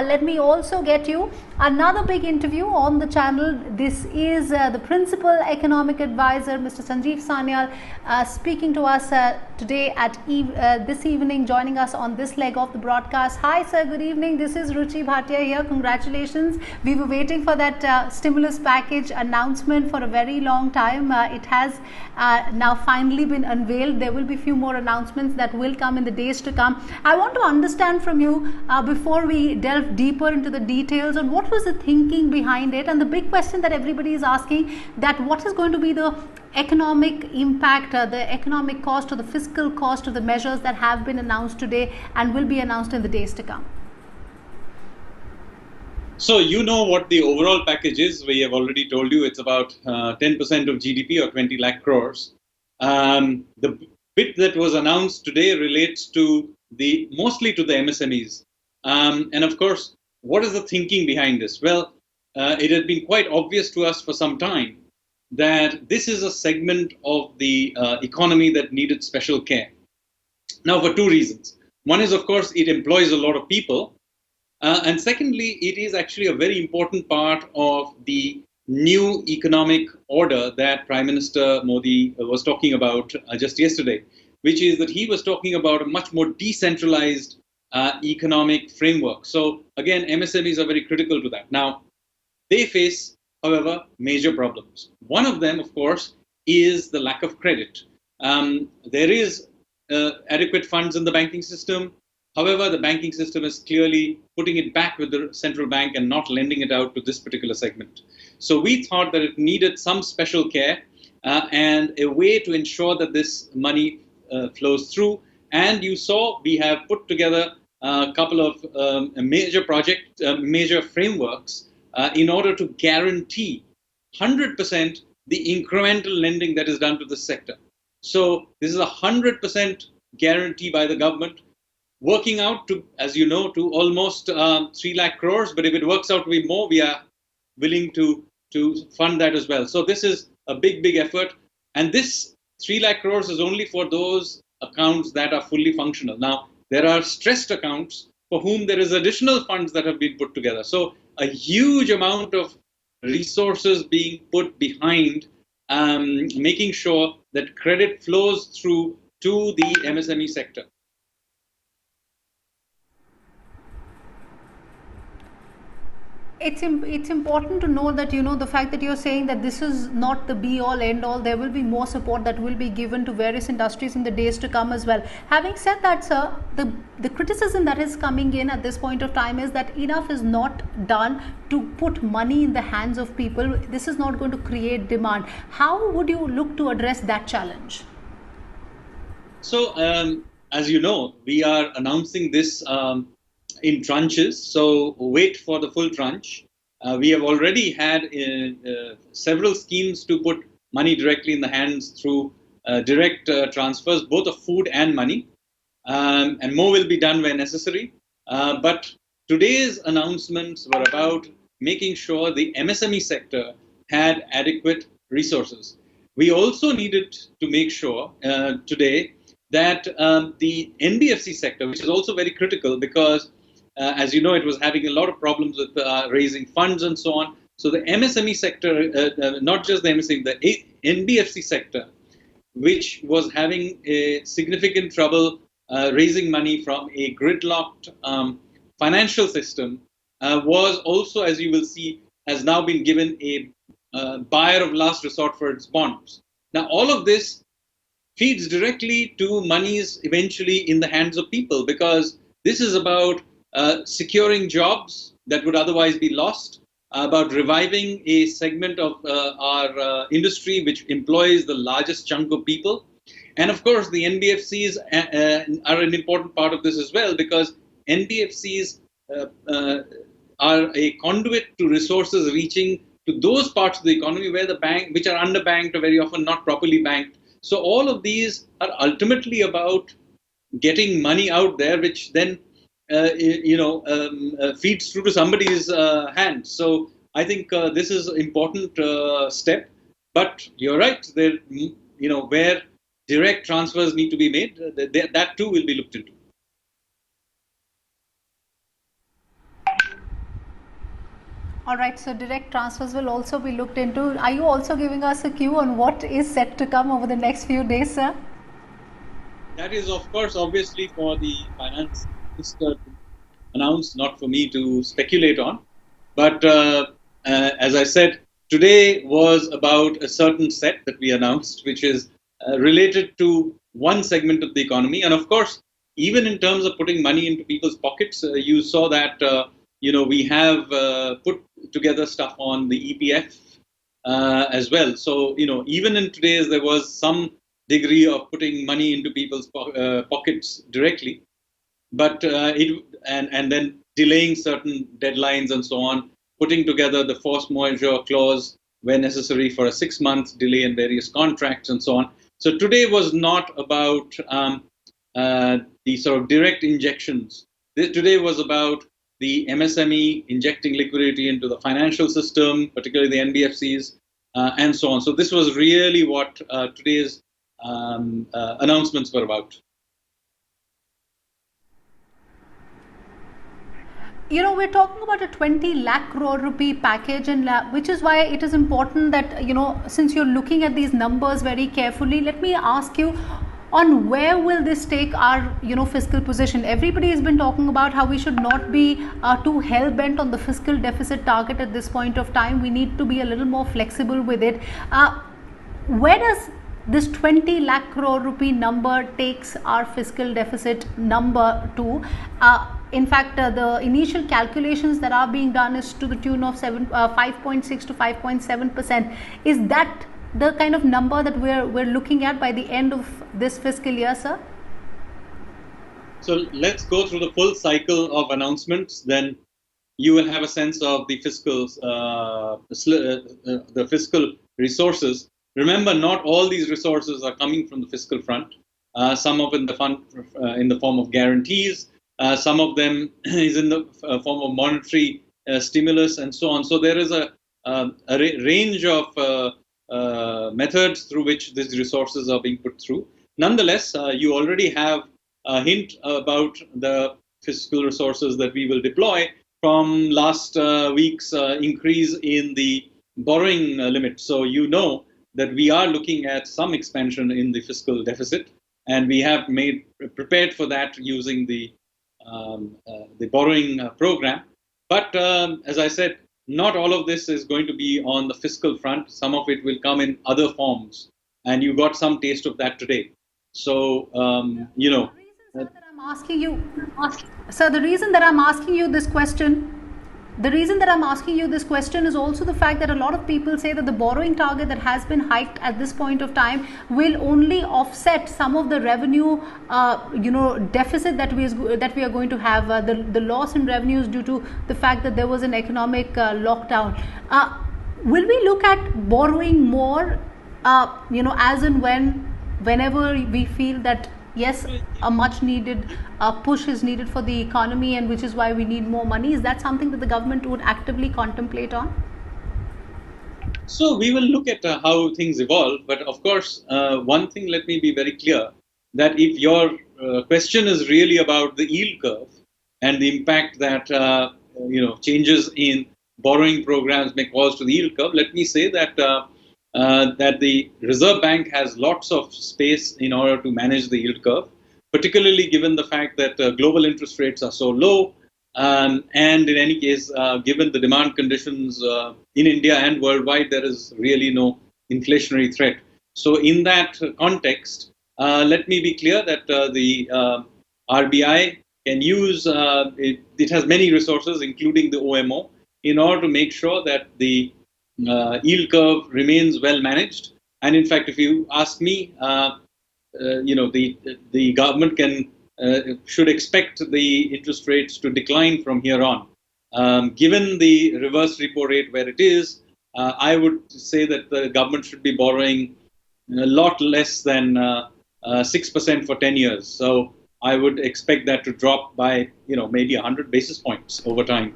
Let me also get you another big interview on the channel. This is the Principal Economic Advisor, Mr. Sanjeev Sanyal, speaking to us today at this evening, joining us on this leg of the broadcast. Hi, sir. Good evening. This is Ruchi Bhatia here. Congratulations. We were waiting for that stimulus package announcement for a very long time. It has now finally been unveiled. There will be few more announcements that will come in the days to come. I want to understand from you before we delve deeper into the details on what was the thinking behind it, and the big question that everybody is asking, that what is going to be the economic impact, the economic cost or the fiscal cost of the measures that have been announced today and will be announced in the days to come. So you know what the overall package is. We have already told you it's about 10% of GDP or 20 lakh crores. The bit that was announced today relates to mostly to the MSMEs. And of course, what is the thinking behind this? Well, it had been quite obvious to us for some time that this is a segment of the economy that needed special care. Now, for two reasons. One is, of course, it employs a lot of people. And secondly, it is actually a very important part of the new economic order that Prime Minister Modi was talking about just yesterday, which is that he was talking about a much more decentralized economic framework. So again, MSMEs are very critical to that. Now, they face, however, major problems. One of them, of course, is the lack of credit. There is adequate funds in the banking system. However, the banking system is clearly putting it back with the central bank and not lending it out to this particular segment. So we thought that it needed some special care and a way to ensure that this money flows through. And you saw we have put together a couple of major frameworks in order to guarantee 100% the incremental lending that is done to the sector. So this is a 100% guarantee by the government, working out to, as you know, to almost 3 lakh crores. But if it works out to be more, we are willing to fund that as well. So this is a big effort. And this 3 lakh crores is only for those accounts that are fully functional. Now, there are stressed accounts for whom there is additional funds that have been put together. So a huge amount of resources being put behind making sure that credit flows through to the MSME sector. It's important to know that, you know, the fact that you're saying that this is not the be all end all. There will be more support that will be given to various industries in the days to come as well. Having said that, sir, the criticism that is coming in at this point of time is that enough is not done to put money in the hands of people. This is not going to create demand. How would you look to address that challenge? So, as you know, we are announcing this in tranches, so wait for the full tranche. We have already had several schemes to put money directly in the hands through direct transfers, both of food and money, and more will be done where necessary. But today's announcements were about making sure the MSME sector had adequate resources. We also needed to make sure today that the NBFC sector, which is also very critical because as you know, it was having a lot of problems with raising funds and so on. So the MSME sector, not just the MSME, the NBFC sector, which was having a significant trouble raising money from a gridlocked financial system, was also, as you will see, has now been given a buyer of last resort for its bonds. Now, all of this feeds directly to monies eventually in the hands of people, because this is about securing jobs that would otherwise be lost, about reviving a segment of our industry which employs the largest chunk of people. And of course, the NBFCs are an important part of this as well, because NBFCs are a conduit to resources reaching to those parts of the economy where which are underbanked or very often not properly banked. So all of these are ultimately about getting money out there, which then feeds through to somebody's hands. So I think this is an important step. But you're right, there, where direct transfers need to be made, that too will be looked into. All right, so direct transfers will also be looked into. Are you also giving us a cue on what is set to come over the next few days, sir? That is, of course, obviously for the finance minister to announce, not for me to speculate on. But as I said, today was about a certain set that we announced, which is related to one segment of the economy. And of course, even in terms of putting money into people's pockets, you saw that we have put together stuff on the EPF as well. So even in today's, there was some degree of putting money into people's pockets directly, but and then delaying certain deadlines and so on, putting together the force majeure clause where necessary for a 6 month delay in various contracts and so on. So today was not about the sort of direct injections. Today was about the MSME injecting liquidity into the financial system, particularly the NBFCs, and so on. So this was really what today's announcements were about. We're talking about a 20 lakh crore rupee package, and which is why it is important that, since you're looking at these numbers very carefully, let me ask you on where will this take our, fiscal position. Everybody has been talking about how we should not be too hell-bent on the fiscal deficit target at this point of time. We need to be a little more flexible with it. Where does this 20 lakh crore rupee number takes our fiscal deficit number to? In fact, the initial calculations that are being done is to the tune of 5.6 to 5.7%. Is that the kind of number that we're looking at by the end of this fiscal year, sir? So let's go through the full cycle of announcements. Then you will have a sense of the fiscal resources. Remember, not all these resources are coming from the fiscal front. Some of it in the fund in the form of guarantees. Some of them is in the form of monetary stimulus and so on. So there is a range of methods through which these resources are being put through. Nonetheless, you already have a hint about the fiscal resources that we will deploy from last week's increase in the borrowing limit. So that we are looking at some expansion in the fiscal deficit, and we have prepared for that using the borrowing program. But as I said, not all of this is going to be on the fiscal front. Some of it will come in other forms, and you got some taste of that today. So The reason, sir, that I'm asking you, sir, the reason that I'm asking you this question. The reason that I'm asking you this question is also the fact that a lot of people say that the borrowing target that has been hiked at this point of time will only offset some of the revenue, deficit that we are going to have, the loss in revenues due to the fact that there was an economic lockdown. Will we look at borrowing more, as and whenever we feel that yes, a much needed push is needed for the economy, and which is why we need more money? Is that something that the government would actively contemplate on? So we will look at how things evolve. But of course, one thing, let me be very clear, that if your question is really about the yield curve and the impact that changes in borrowing programs may cause to the yield curve, let me say that that the Reserve Bank has lots of space in order to manage the yield curve, particularly given the fact that global interest rates are so low. And in any case, given the demand conditions in India and worldwide, there is really no inflationary threat. So in that context, let me be clear that the RBI can use, it has many resources, including the OMO, in order to make sure that the yield curve remains well managed. And in fact, if you ask me, the government should expect the interest rates to decline from here on. Given the reverse repo rate where it is, I would say that the government should be borrowing a lot less than 6% for 10 years. So I would expect that to drop by maybe 100 basis points over time.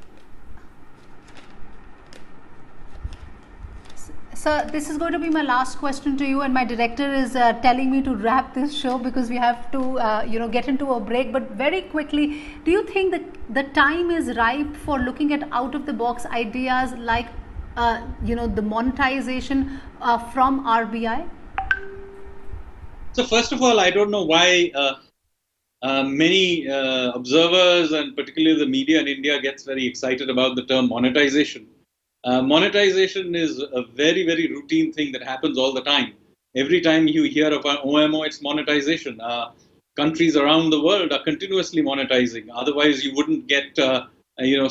Sir, this is going to be my last question to you, and my director is telling me to wrap this show because we have to, get into a break. But very quickly, do you think that the time is ripe for looking at out-of-the-box ideas like, the monetization from RBI? So first of all, I don't know why many observers and particularly the media in India gets very excited about the term monetization. Monetization is a very, very routine thing that happens all the time. Every time you hear of an OMO, it's monetization. Countries around the world are continuously monetizing. Otherwise, you wouldn't get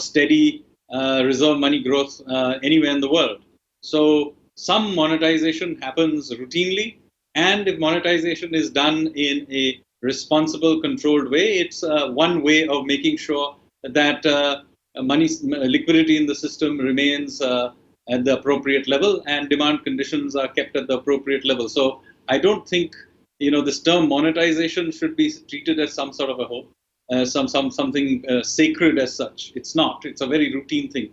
steady reserve money growth anywhere in the world. So some monetization happens routinely, and if monetization is done in a responsible, controlled way, it's one way of making sure that money liquidity in the system remains at the appropriate level and demand conditions are kept at the appropriate level. So I don't think this term monetization should be treated as some sort of a hope, something sacred as such. It's not. It's a very routine thing.